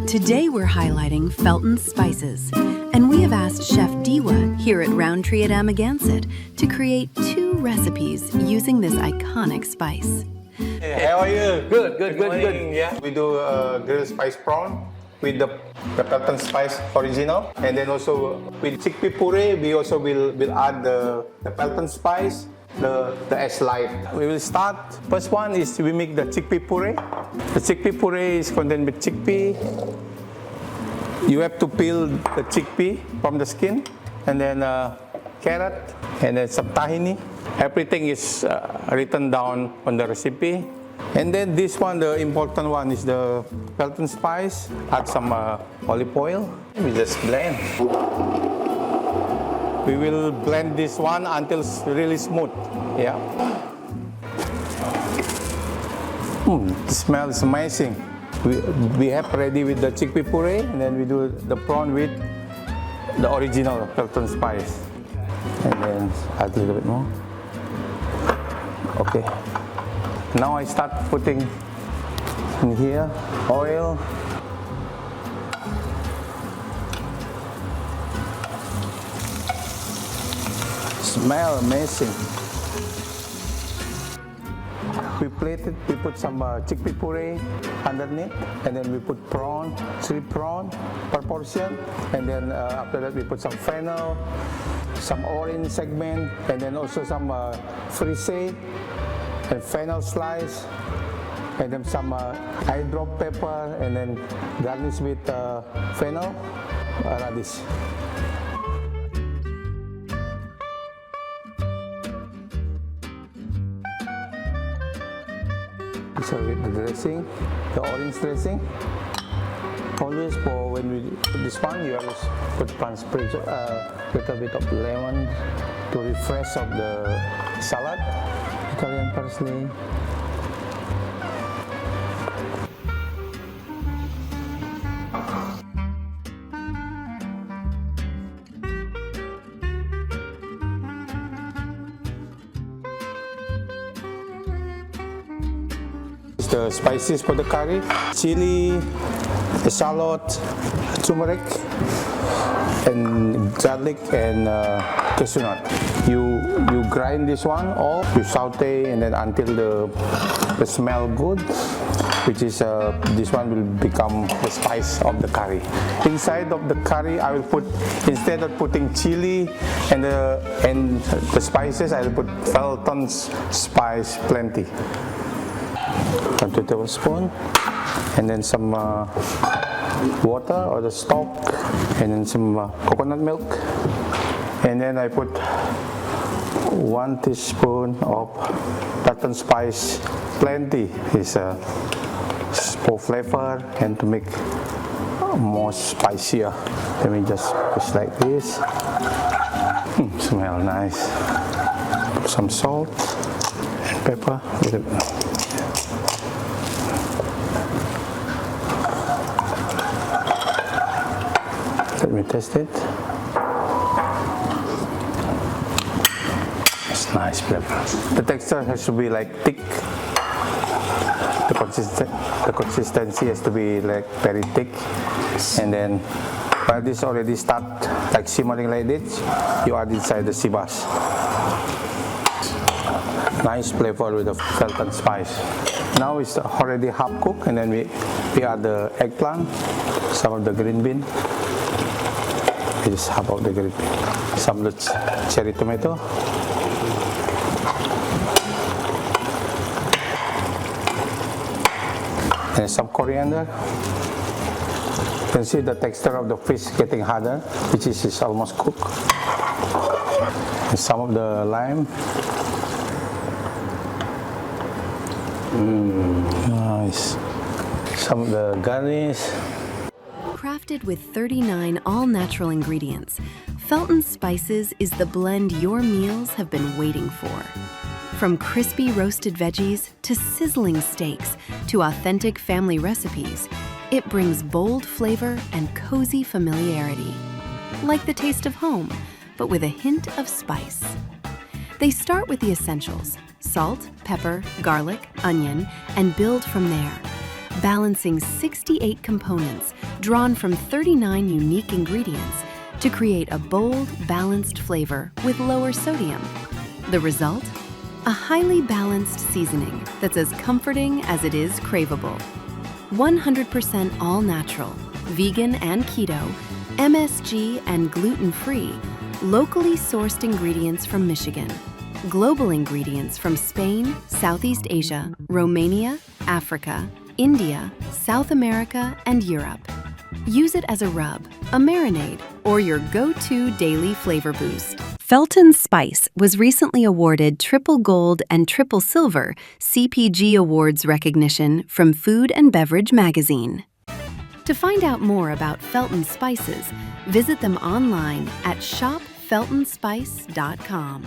Today we're highlighting Felton's spices, and we have asked Chef Dewa here at Roundtree at Amagansett to create 2 recipes using this iconic spice. Hey, how are you? Good. Yeah. We do grilled spice prawn with the Felton spice original, and then also with chickpea puree, we also will add the Felton spice, the S light. We will start. First one is we make the chickpea puree. The chickpea puree is contained with chickpea. You have to peel the chickpea from the skin, and then carrot, and then some tahini. Everything is written down on the recipe. And then this one, the important one, is the Felton spice. Add some olive oil. We just blend. We will blend this one until it's really smooth. Yeah. The smell is amazing. We have ready with the chickpea puree, and then we do the prawn with the original Felton spice. And then add a little bit more. Okay. Now I start putting in here oil. Smell amazing. We plate it, we put some chickpea puree underneath, and then we put prawn, 3 prawn per portion, and then after that we put some fennel, some orange segment, and then also some frisee and fennel slice, and then some eye drop pepper, and then garnish with fennel radish. So with the dressing, the orange dressing. Always for when we put this one, you always put sprinkle little bit of lemon to refresh of the salad. Italian parsley. The spices for the curry: chili, shallot, turmeric, and garlic, and cashew nut. You grind this one all. You saute, and then until the smell good, which is this one will become the spice of the curry. Inside of the curry, I will put, instead of putting chili and the spices, I will put Felton's spice plenty. 1 tablespoon, and then some water or the stock, and then some coconut milk, and then I put 1 teaspoon of Felton spice plenty. Is for flavor and to make more spicier. Let me just push like this. Smell nice. Put some salt and pepper. Let me test it. It's nice flavor. The texture has to be like thick. The consistency has to be like very thick. And then while this already start like simmering like this, you add inside the sea bass. Nice flavor with the Felton spice. Now it's already half cooked, and then we add the eggplant, some of the green bean. Just half of the green bean, some of the cherry tomato, and some coriander. You can see the texture of the fish getting harder, which is almost cooked. And some of the lime. Nice. Some of the garnish. Crafted with 39 all-natural ingredients, Felton's Spices is the blend your meals have been waiting for. From crispy roasted veggies to sizzling steaks to authentic family recipes, it brings bold flavor and cozy familiarity. Like the taste of home, but with a hint of spice. They start with the essentials: salt, pepper, garlic, onion, and build from there. balancing 68 components drawn from 39 unique ingredients to create a bold, balanced flavor with lower sodium. The result? A highly balanced seasoning that's as comforting as it is craveable. 100% all-natural, vegan and keto, MSG and gluten-free, locally sourced ingredients from Michigan. Global ingredients from Spain, Southeast Asia, Romania, Africa, India, South America, and Europe. Use it as a rub, a marinade, or your go-to daily flavor boost. Felton Spice was recently awarded Triple Gold and Triple Silver CPG Awards recognition from Food and Beverage Magazine. To find out more about Felton Spices, visit them online at shopfeltonspice.com.